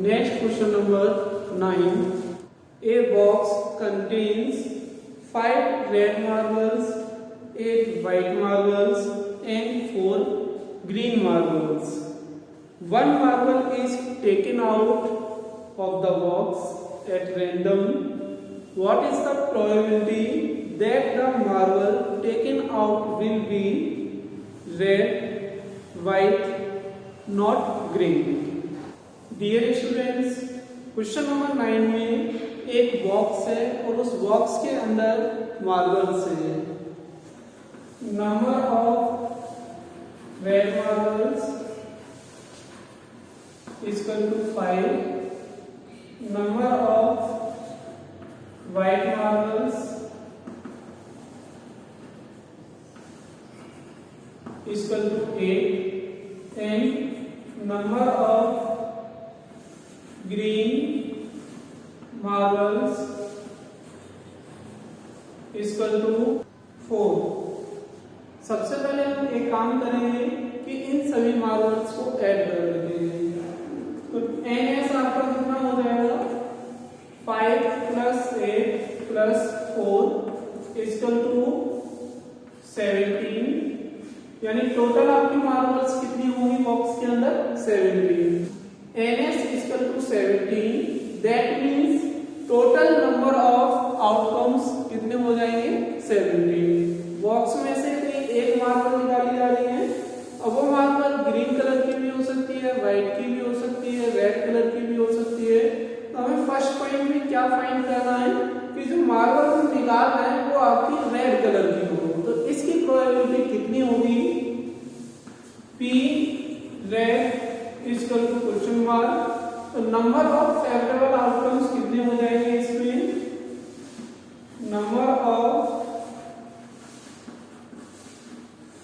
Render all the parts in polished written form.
Next question number 9. A box contains 5 red marbles, 8 white marbles and 4 green marbles. One marble is taken out of the box at random. What is the probability that the marble taken out will be red, white, not green? Dear students, question number 9 में एक box है और उस box के अंदर marbles हैं. Number of red marbles equal to 5. Number of white marbles equal to 8 and number of green marbles equal to 4. सबसे पहले हम एक काम करेंगे कि इन सभी मार्बल्स को ऐड कर देते हैं. तो NS आपका कितना हो जाएगा 5 प्लस 8 प्लस 4 इक्वल टू 17. यानी टोटल आपकी मार्बल्स कितनी होंगी बॉक्स के अंदर 17. NS equal to 17. That means total number of outcomes कितने हो जाएंगे 17. बॉक्स में से कोई एक मार्बल निकाली जा रही है. अब वो मार्बल ग्रीन कलर की भी हो सकती है, व्हाइट की भी हो सकती है, रेड कलर की भी हो सकती है. तो हमें फर्स्ट पॉइंट में क्या फाइंड करना है कि जो मार्बल हम निकाल रहे हैं वो आपकी रेड कलर की हो. तो इसकी प्रोबेबिलिटी कितनी होगी P red equal to question mark. तो नंबर ऑफ फेवरेबल आउटकम्स कितने हो जाएंगे इसमें? Number of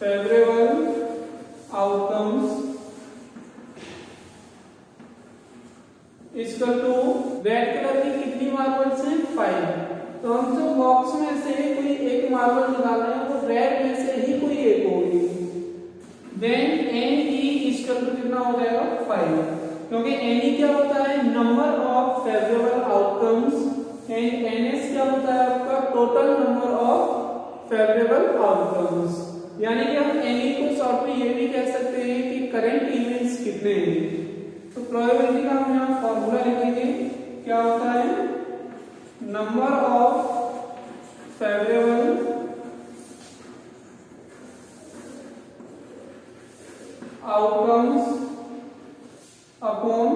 favourable outcomes equal to red colour की कितनी मार्बल्स हैं 5. तो हम जो बॉक्स में से कोई एक मार्बल निकाल रहे हैं वो रेड में से ही कोई एक होगी. देन NE इक्वल टू कितना हो जाएगा 5. क्योंकि NE क्या होता है number of favourable outcomes and NS क्या होता है आपका total number of favourable outcomes. यानी कि हम NE को शॉर्ट में ये भी कह सकते हैं कि करंट इवेंट्स कितने हैं. तो प्रोबेबिलिटी का हम यहाँ फॉर्मूला लिखेंगे. क्या होता है number of favourable outcomes upon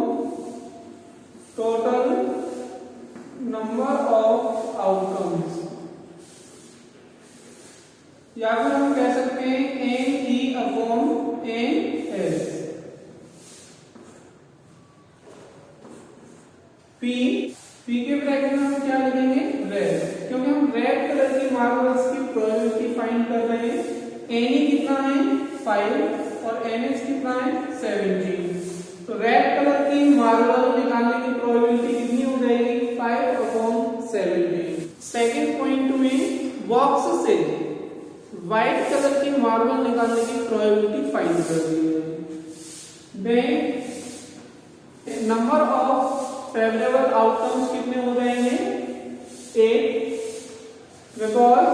total number of outcomes. या फिर हम कह सकते हैं NE upon NS. P के ब्रैकेट में हम क्या लिखेंगे रेड, क्योंकि हम रेड कलर की मार्बल्स की प्रोबेबिलिटी फाइंड कर रहे हैं. NE कितना है 5 और NS कितना है 17. तो रेड कलर की मार्बल निकालने की प्रोबेबिलिटी कितनी हो जाएगी 5/17. सेकंड पॉइंट में बॉक्स से व्हाइट कलर की मार्बल निकालने की प्रोबेबिलिटी फाइंड कर दी है. Then number of favourable outcomes कितने हो जाएंगे 8. बिकॉज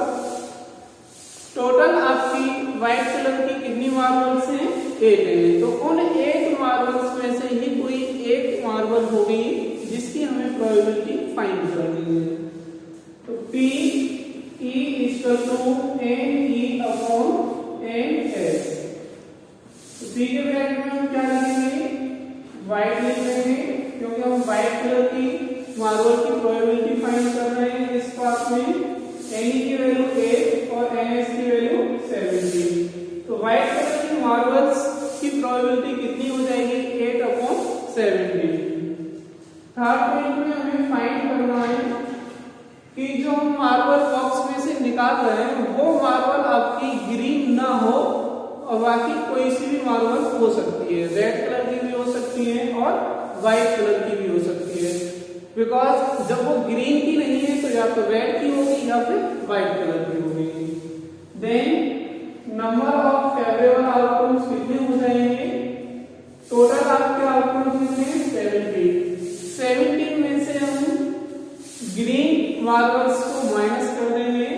टोटल आपकी व्हाइट कलर की कितनी मार्बल्स हैं 8 है. तो उन 8 मार्बल्स में से ही कोई एक मार्बल होगी जिसकी हमें प्रोबेबिलिटी फाइंड करनी है. तो P E equal to NE upon NS. तो P के ब्रैकेट में हम क्या लिखेंगे व्हाइट लिख लेंगे, क्योंकि हम व्हाइट कलर की मार्बल की प्रोबेबिलिटी फाइंड कर रहे हैं. इस पार्ट में NE की वैल्यू 8 और NS की वैल्यू 17. तो व्हाइट कलर की मार्बल्स की प्रोबेबिलिटी कितनी हो जाएगी 8/17. थर्ड पॉइंट में हमें फाइंड करना है कि जो हम मार्बल बॉक्स में से निकाल रहे हैं वो मार्बल आपकी ग्रीन ना हो और बाकी कोई सी भी मार्बल हो सकती है. रेड कलर की भी हो सकती है और व्हाइट कलर की भी हो सकती है. बिकॉज जब वो ग्रीन की नहीं है तो या तो रेड की होगी या फिर व्हाइट कलर की होगी. Then number of favourable outcomes कितने हो जाएंगे टोटल आपके आउटकम्स कितने 70. मार्बल्स को माइनस कर देंगे,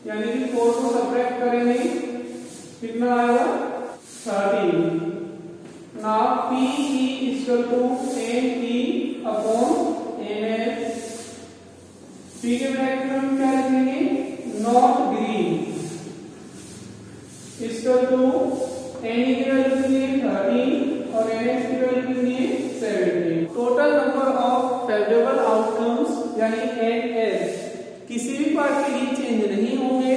यानी कि 4 को सब्ट्रैक्ट करेंगे, कितना आएगा 13। Now P is equal to NE upon NS। P के ब्रैकेट में हम क्या लिखेंगे, not green equal to NE की वैल्यू कितनी है 13 और NS की वैल्यू कितनी है 17। Total number of favourable outcomes यानी NS किसी भी पार्ट के लिए चेंज नहीं होंगे।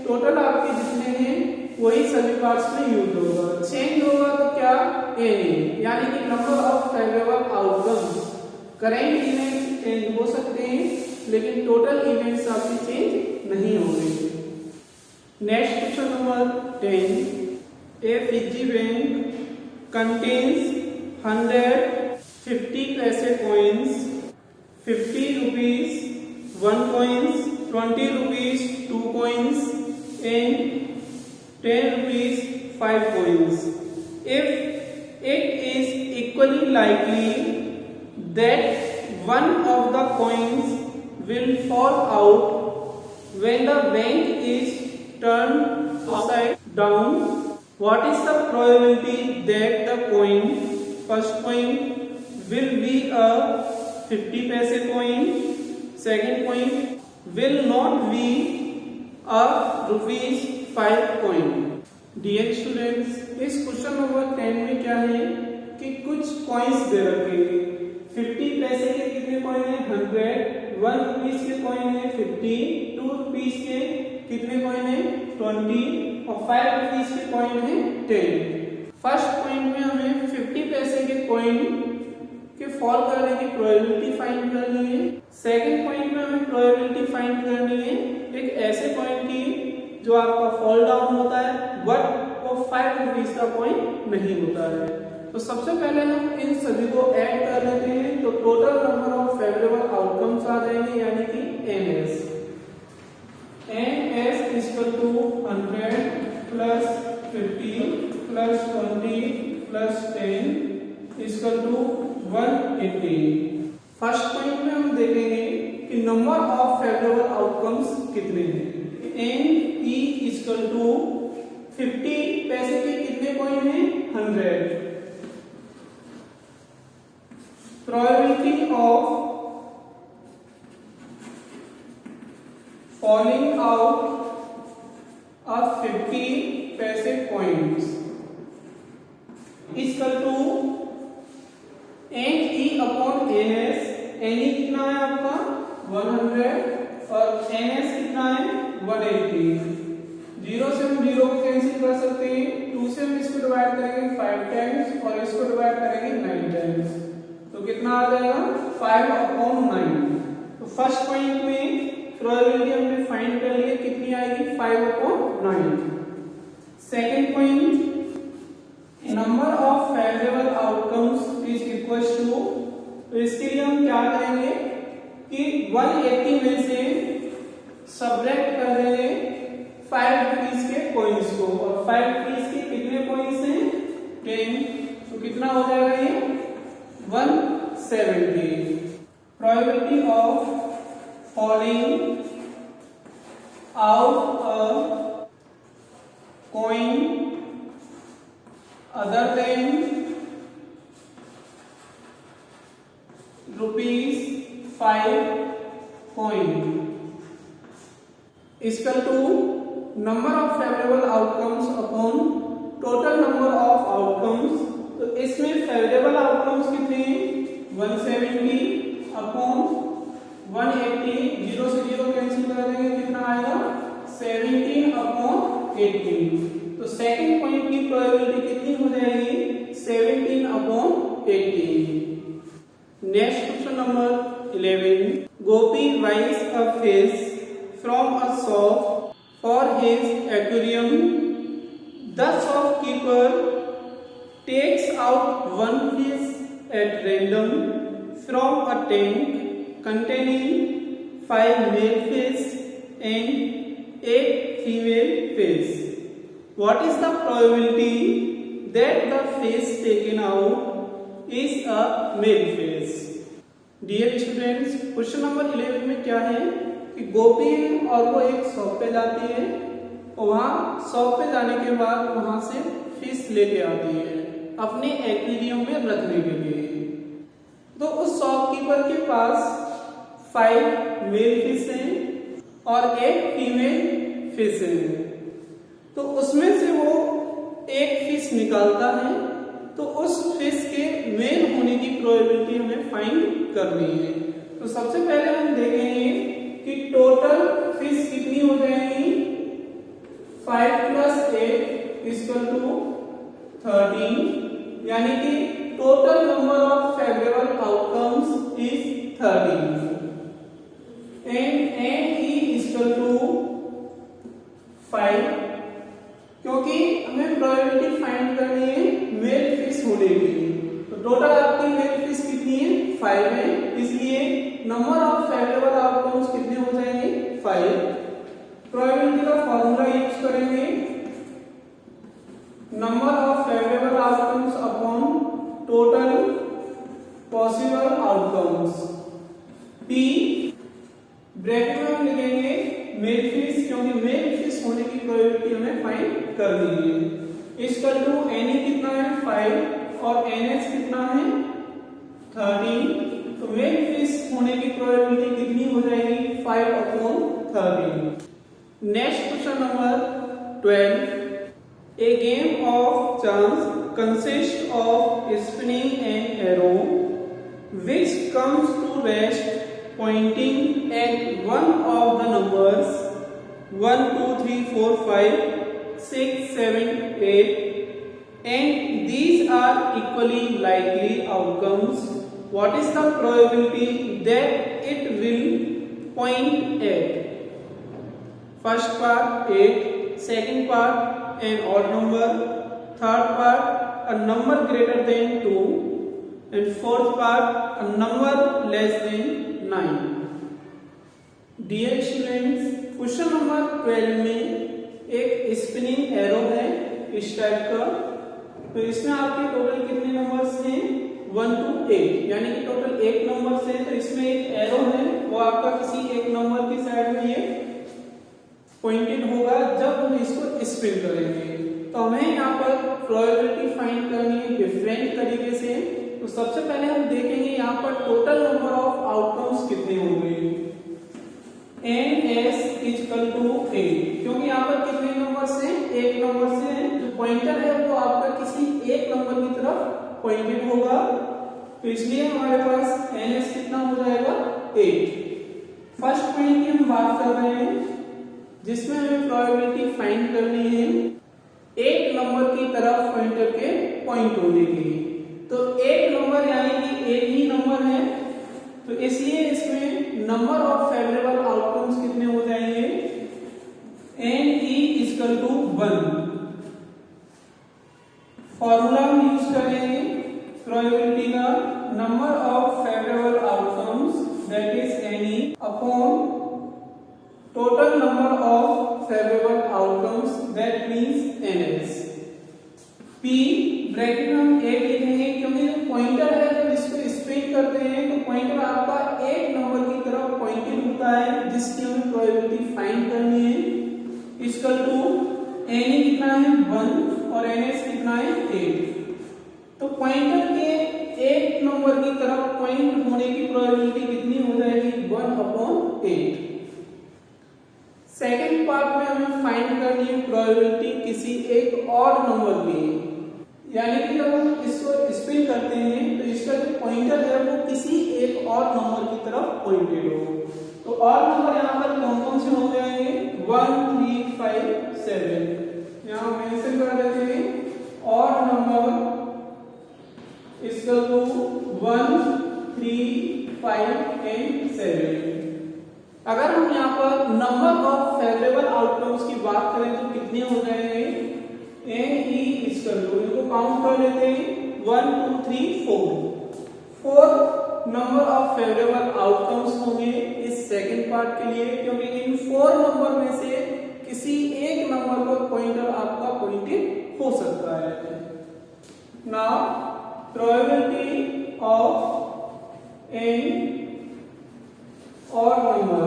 टोटल आपके जितने हैं वही सभी पार्ट्स में यूज होगा। चेंज होगा तो क्या, NA यानी कि number of favourable outcomes. Current events change हो सकते हैं लेकिन टोटल इवेंट्स आपके चेंज नहीं होंगे। Next question number 10। A Fiji bank contains 150 पैसे coins, 50 rupees 1 coins, 20 rupees 2 coins and 10 rupees 5 coins. If it is equally likely that one of the coins will fall out when the bank is turned upside down, what is the probability that the coin, first coin, will be a 50 paise coin, second coin will not be a rupees 5 coin? Dear students, इस question number 10 में क्या है कि कुछ coins दे रखे हैं। 50 पैसे के कितने कॉइन है 100, 1 रुपीस के कॉइन है 50, 2 रुपीस के कितने कॉइन है 20 और 5 रुपीस के कॉइन है 10। फर्स्ट पॉइंट में हमें 50 पैसे के कॉइन के फॉल करने की प्रोबेबिलिटी फाइंड करनी है। सेकंड पॉइंट में हमें प्रोबेबिलिटी फाइंड करनी है एक ऐसे कॉइन की जो आपका फॉल डाउन होता है बट वो 5 रुपीस का कॉइन नहीं होता है। तो सबसे पहले हम इन सभी को ऐड कर लेते हैं तो total number of favourable outcomes आ जाएंगे यानी कि NS equal to 100 plus 50 plus 20 plus 10 equal to 180। First point में हम देखेंगे कि नंबर ऑफ फेवरेबल आउटकम्स कितने हैं। NE इक्वल टू 50 पैसे के कितने कॉइन हैं 100। Probability of falling out of 50 पैसे coins equal to NE upon NS। NE कितना है आपका 100 और NS कितना है 180। 0 से हम 0 को कैंसिल कर सकते हैं, 2 से हम इसको डिवाइड करेंगे 5 टाइम्स और इसको डिवाइड करेंगे 9 टाइम्स तो कितना आ जाएगा 5 अपॉन 9। तो फर्स्ट पॉइंट में प्रोबेबिलिटी हमने फाइंड कर ली है कितनी आएगी 5 upon 9। Second point number of favourable outcomes is equal to, तो इसके लिए हम क्या करेंगे कि 180 में से सब्ट्रैक्ट कर देंगे 5 रुपीस के कॉइन्स को और 5 रुपीस के कितने कॉइन्स हैं 10 तो कितना हो जाएगा ये 170। Probability of falling out a coin other than ₹5 coin equal to number of favourable outcomes upon total number of outcomes. तो इसमें फेवरेबल आउटकम्स कितने हैं 170 अपॉन 180। 0 से 0 कैंसिल कर देंगे कितना आएगा 17 अपॉन 18। तो सेकंड पॉइंट की प्रोबेबिलिटी कितनी हो जाएगी 17 upon 18। Next question number 11। Gopi buys a fish from a shop for his aquarium. The shopkeeper takes out one fish at random from a tank containing 5 male fish and 8 female fish. What is the probability that the fish taken out is a male fish? Dear students, question number 11 में क्या है कि गोपी है और वो एक shop पे जाती है और वहां शॉप पे जाने के बाद वहां से फिश लेके आती है अपने एक्वेरियम में रखने के लिए। तो उस शॉपकीपर के पास 5 मेल फिश हैं और एक फीमेल फिश है। तो उसमें से वो एक फिश निकालता है, तो उस फिश के मेल होने की प्रोबेबिलिटी हमें फाइंड करनी है। तो सबसे पहले हम देखेंगे कि टोटल फिश कितनी हो जाएंगी। 5 + 8 = 13, यानी कि total number of favourable outcomes is 13 and NE = 5, क्योंकि हमें प्रोबेबिलिटी फाइंड करनी है मेल फिश होने की। तो टोटल आपकी मेल फिश कितनी है, 5 है, इसलिए नंबर ऑफ फेवरेबल आउटकम्स कितने हो जाएंगे, 5। प्रोबेबिलिटी का फॉर्मूला यूज करेंगे, number of favourable outcomes upon total possible outcomes. P bracket में हम लिखेंगे मेल फिश, क्योंकि मेल फिश होने की प्रोबेबिलिटी हमें फाइंड करनी है। इसका टू NE कितना है, 5 और NH कितना है, 13। तो मेल फिश होने की प्रोबेबिलिटी कितनी हो जाएगी, 5/13। Next question number 12। A game of chance consists of spinning an arrow which comes to rest pointing at one of the numbers 1, 2, 3, 4, 5, 6, 7, 8, and these are equally likely outcomes. What is the probability that it will point at? First part 8, second part an odd number, third part a number greater than 2, and fourth part a number less than 9. Dear students, question number 12 में एक spinning arrow है इस type का। तो इसमें आपके total कितने numbers हैं, 1 to 8, यानी कि टोटल 8 नंबर्स हैं। तो इसमें एक एरो है, वो आपका किसी एक नंबर की साइड में ये पॉइंटेड होगा जब हम इसको स्पिन करेंगे। तो हमें यहाँ पर प्रोबेबिलिटी फाइंड करनी है डिफरेंट तरीके से। तो सबसे पहले हम देखेंगे यहाँ पर टोटल नंबर ऑफ आउटकम्स कितने होंगे। NS = 8, क्योंकि यहाँ पर कितने नंबर से, एक नंबर से है। जो पॉइंटर है वो आपका किसी एक नंबर की तरफ पॉइंटेड होगा, तो इसलिए हमारे पास NS कितना हो जाएगा, 8। फर्स्ट पॉइंट की हम बात कर रहे हैं जिसमें हमें प्रोबेबिलिटी फाइंड करनी है एक नंबर की तरफ पॉइंटर के पॉइंट होने की। तो एक नंबर यानी कि एक ही नंबर है, तो इसलिए इसमें नंबर ऑफ फेवरेबल आउटकम्स कितने हो जाएंगे, NE = 1। फॉर्मूला हम यूज करेंगे प्रोबेबिलिटी का, number of favourable outcomes that is NE upon total number of favorable outcomes that means NS। P bracket में हम 8 लिखेंगे, क्योंकि जो पॉइंटर है जब इसको स्पिन करते हैं तो पॉइंटर आपका एक नंबर की तरफ पॉइंटेड होता है, जिसकी हमें प्रोबेबिलिटी फाइंड करनी है। इसका टू NE कितना है, 1 और NS कितना है, 8। तो पॉइंटर के एक नंबर की तरफ पॉइंट होने की प्रोबेबिलिटी कितनी हो जाएगी, 1/8। सेकेंड पार्ट में हमें फाइंड करनी है प्रोबेबिलिटी किसी एक और नंबर की, यानी कि जब हम इसको स्पिन करते हैं तो इसका जो पॉइंटर है वो किसी एक और नंबर की तरफ पॉइंटेड हो। तो और नंबर यहाँ पर कौन कौन से हो जाएंगे, 1, 3, 5, 7। यहाँ मेंशन कर देते हैं और नंबर इसका तो 1, 3, 5 एंड 7। अगर हम यहाँ पर नंबर ऑफ फेवरेबल आउटकम्स की बात करें तो कितने हो जाएंगे, NE इनको काउंट कर लेते हैं, 1, 2, 3, 4 नंबर ऑफ फेवरेबल आउटकम्स होंगे इस सेकंड पार्ट के लिए, क्योंकि इन 4 नंबर में से किसी एक नंबर पर पॉइंटर आपका पॉइंटेड हो सकता है। Now probability of an odd number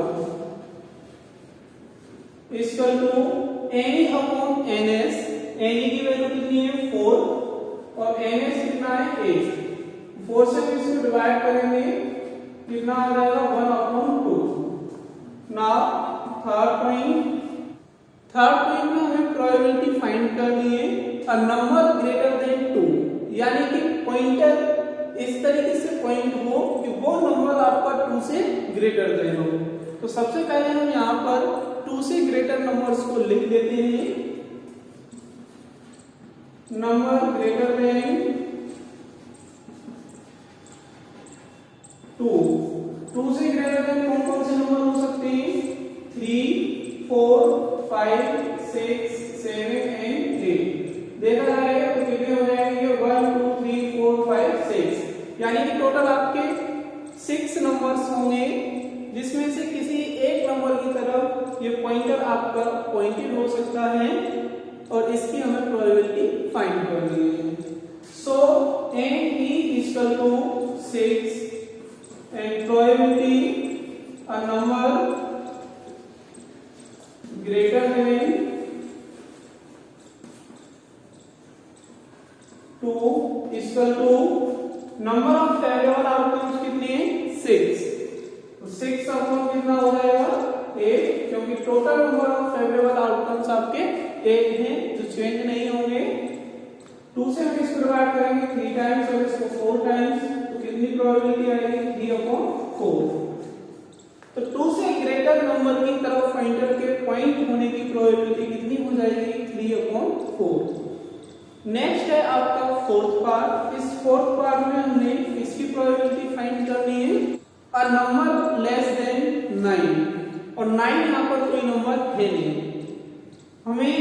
equal to n A upon n S. N A की वैल्यू कितनी है 4 और एनएस कितना है 8। 4 से इसको डिवाइड करेंगे कितना आ जाएगा 1 अपॉन 2। नाउ थर्ड पॉइंट में हमें प्रोबेबिलिटी फाइंड करनी है अ नंबर ग्रेटर देन 2, यानी कि पॉइंटर इस तरीके से पॉइंट हो कि वो नंबर आपका 2 से ग्रेटर देन हो। तो सबसे पहले हम यहाँ पर 2 से ग्रेटर नंबर्स को लिख देते हैं। नंबर ग्रेटर देन 2 से ग्रेटर देन कौन कौन से नंबर हो सकते हैं 3, 4, 5, 6, 7 एंड 8। देखा जाएगा तो कितने हो जाएंगे 1, 2, 3, 4, 5, 6, यानी कि टोटल आपके 6 नंबर्स होंगे, जिसमें से किसी एक नंबर की तरफ ये पॉइंटर आपका पॉइंटेड हो सकता है और इसकी हमें प्रोबेबिलिटी फाइंड करनी है। So N E equal to 6 and probability a number greater than 2 equal to number of favorable outcomes कितनी है 6। तो 6 अपॉन कितना हो जाएगा 8, क्योंकि total number of favourable outcomes आपके 8 हैं जो चेंज नहीं होंगे। 2 से हम इसको डिवाइड करेंगे 3 टाइम्स और इसको 4 टाइम्स, तो कितनी प्रोबेबिलिटी आएगी 3/4। तो 2 से ग्रेटर नंबर की तरफ पॉइंटर के पॉइंट होने की प्रोबेबिलिटी कितनी हो जाएगी 3/4। नेक्स्ट है आपका फोर्थ पार्ट। इस फोर्थ पार्ट में हमने इसकी प्रोबेबिलिटी फाइंड करनी है अ नंबर लेस देन 9, और 9 यहाँ पर कोई नंबर है नहीं। हमें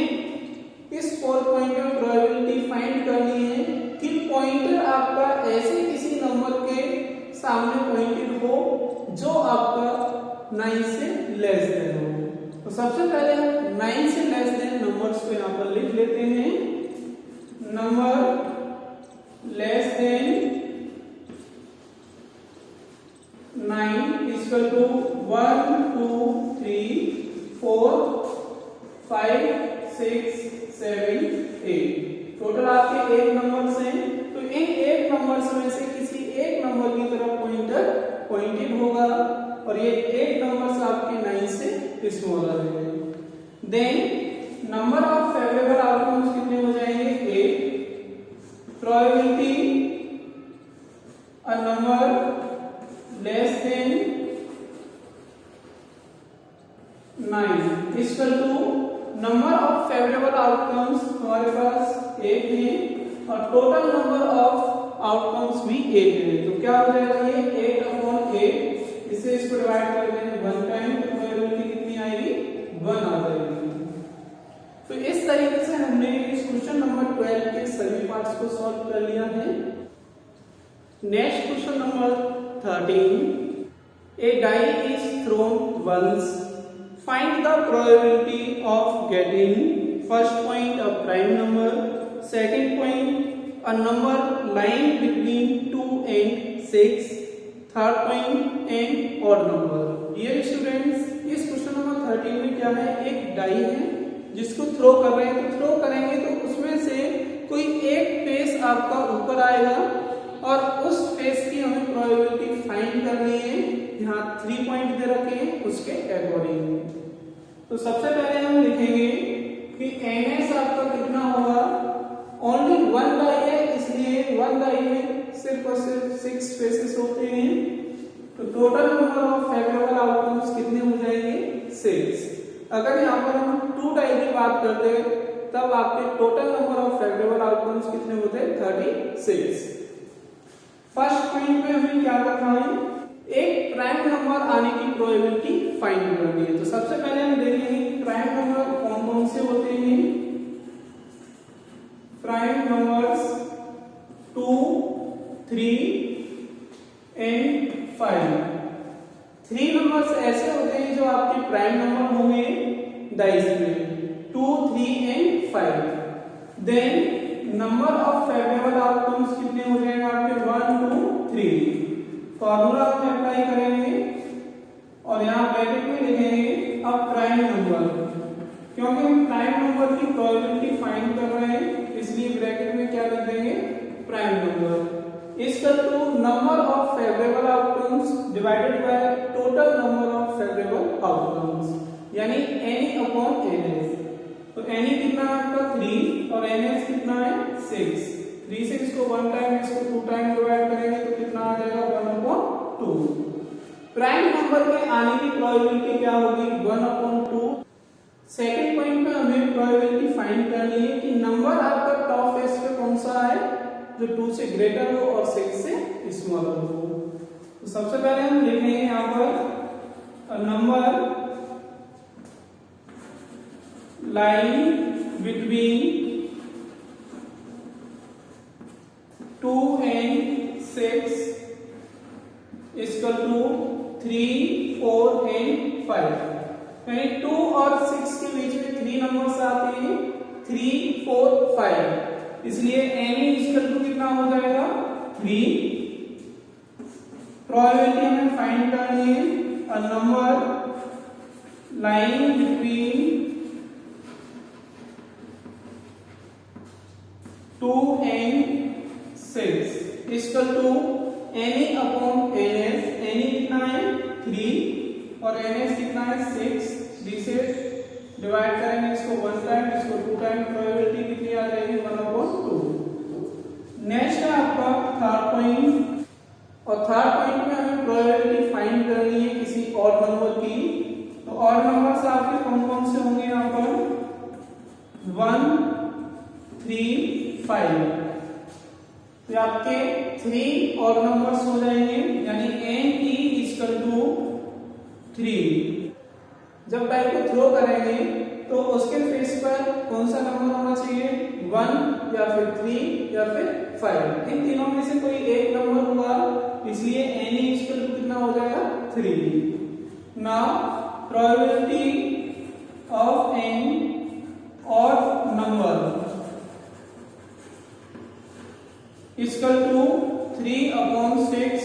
इस फोर्थ पॉइंट में प्रोबेबिलिटी फाइंड करनी है कि पॉइंटर आपका ऐसे किसी नंबर के सामने पॉइंटेड हो जो आपका 9 से लेस देन हो। तो सबसे पहले हम 9 से लेस देन नंबर्स को यहाँ पर लिख लेते हैं। Number less than 9 equal to 1, 2, 3, 4, 5, 6, 7, 8। Total आपके 8 नंबर्स हैं, तो इन 8 नंबर्स में से किसी एक नंबर की तरफ पॉइंटर पॉइंटेड होगा और ये 8 नंबर्स आपके 9 से स्मॉलर हैं। Then number of favourable outcomes कितने हो जाएंगे 8। Probability a number less than 9 equal to number of favourable outcomes हमारे पास 8 है और टोटल नंबर ऑफ आउटकम्स भी 8 है। तो क्या हो जाएगा ये 8/8, इसे इसको डिवाइड कर देंगे 1 टाइम, तो प्रोबेबिलिटी कितनी आएगी 1 आ जाएगी। तो इस तरीके से हमने इस क्वेश्चन नंबर 12 के सभी पार्ट्स को सॉल्व कर लिया है। Next question number 13, a die is thrown once, find the probability of getting first point a prime number, second point a number lying between 2 and 6, third point an odd number. Dear students, इस question number 13 में क्या है, एक die है जिसको throw कर रहे हैं। तो थ्रो करेंगे तो उसमें से कोई एक फेस आपका ऊपर आएगा और उस फेस की हमें प्रोबेबिलिटी फाइंड करनी है। यहाँ 3 पॉइंट दे रखे हैं उसके अकॉर्डिंग। तो सबसे पहले हम लिखेंगे कि एनएस आपका कितना होगा, ओनली 1 डाई है इसलिए 1 डाई में सिर्फ और सिर्फ 6 फेसेस होते हैं। तो total number of favourable outcomes कितने हो जाएंगे 6। अगर यहाँ पर हम 2 डाई की बात करते हैं तब आपके total number of favourable outcomes कितने होते हैं 36। फर्स्ट पॉइंट में हमें क्या करना है, एक प्राइम नंबर आने की प्रोबेबिलिटी फाइंड करनी है। तो सबसे पहले हम देखेंगे प्राइम नंबर कौन कौन से होते हैं। Prime numbers 2, 3 and 5। 3 नंबर्स ऐसे होते हैं जो आपके प्राइम नंबर होंगे डाइस में, 2, 3 and 5। Then number of favourable outcomes कितने हो जाएंगे आपके 1, 2, 3। फॉर्मूला हम अप्लाई करेंगे और यहाँ ब्रैकेट में लिखेंगे अब प्राइम नंबर, क्योंकि हम प्राइम नंबर की प्रोबेबिलिटी फाइंड कर रहे हैं इसलिए ब्रैकेट में क्या लिख देंगे, prime number equal to number of favourable outcomes divided by total number of favourable outcomes, यानी एनी अपॉन एनएस। तो एनी कितना है आपका 3 और एनएस कितना है 6। 3 से इसको 1 टाइम इसको 2 टाइम डिवाइड करेंगे तो कितना आ जाएगा 1/2। प्राइम नंबर के आने की प्रोबेबिलिटी क्या होगी 1/2। सेकंड पॉइंट में हमें प्रोबेबिलिटी फाइंड करनी है कि नंबर आपका टॉप एज पे कौन सा है जो 2 से ग्रेटर हो और 6 से स्मॉलर हो। तो सबसे पहले हम लिखेंगे यहाँ पर number lying between 2 and 6 equal to 3, 4 and 5। यानी 2 और 6 के बीच में 3 नंबर्स आते हैं 3, 4, 5, इसलिए एनी इक्वल टू कितना हो जाएगा 3। प्रोबेबिलिटी हमें फाइंड करनी है a number lying between 2 and 6 equal to n A upon n S. N A कितना है 3 और एनएस कितना है 6। 3 से डिवाइड करेंगे इसको 1 टाइम इसको 2 टाइम, प्रोबेबिलिटी कितनी आ जाएगी 1/2। नेक्स्ट है आपका थर्ड पॉइंट, और थर्ड पॉइंट में हमें प्रोबेबिलिटी फाइंड करनी है किसी ऑड नंबर की। तो ऑड नंबर्स आपके कौन कौन से होंगे यहाँ पर 1, 3, 5। तो आपके 3 और नंबर्स हो जाएंगे, यानी एन ई इक्वल टू 3। जब टाइप को थ्रो करेंगे तो उसके फेस पर कौन सा नंबर होना चाहिए 1 या फिर 3 या फिर 5। इन तीनों में से कोई एक नंबर होगा, इसलिए एन ई इक्वल टू कितना हो जाएगा 3। Now probability of an odd number equal to 3/6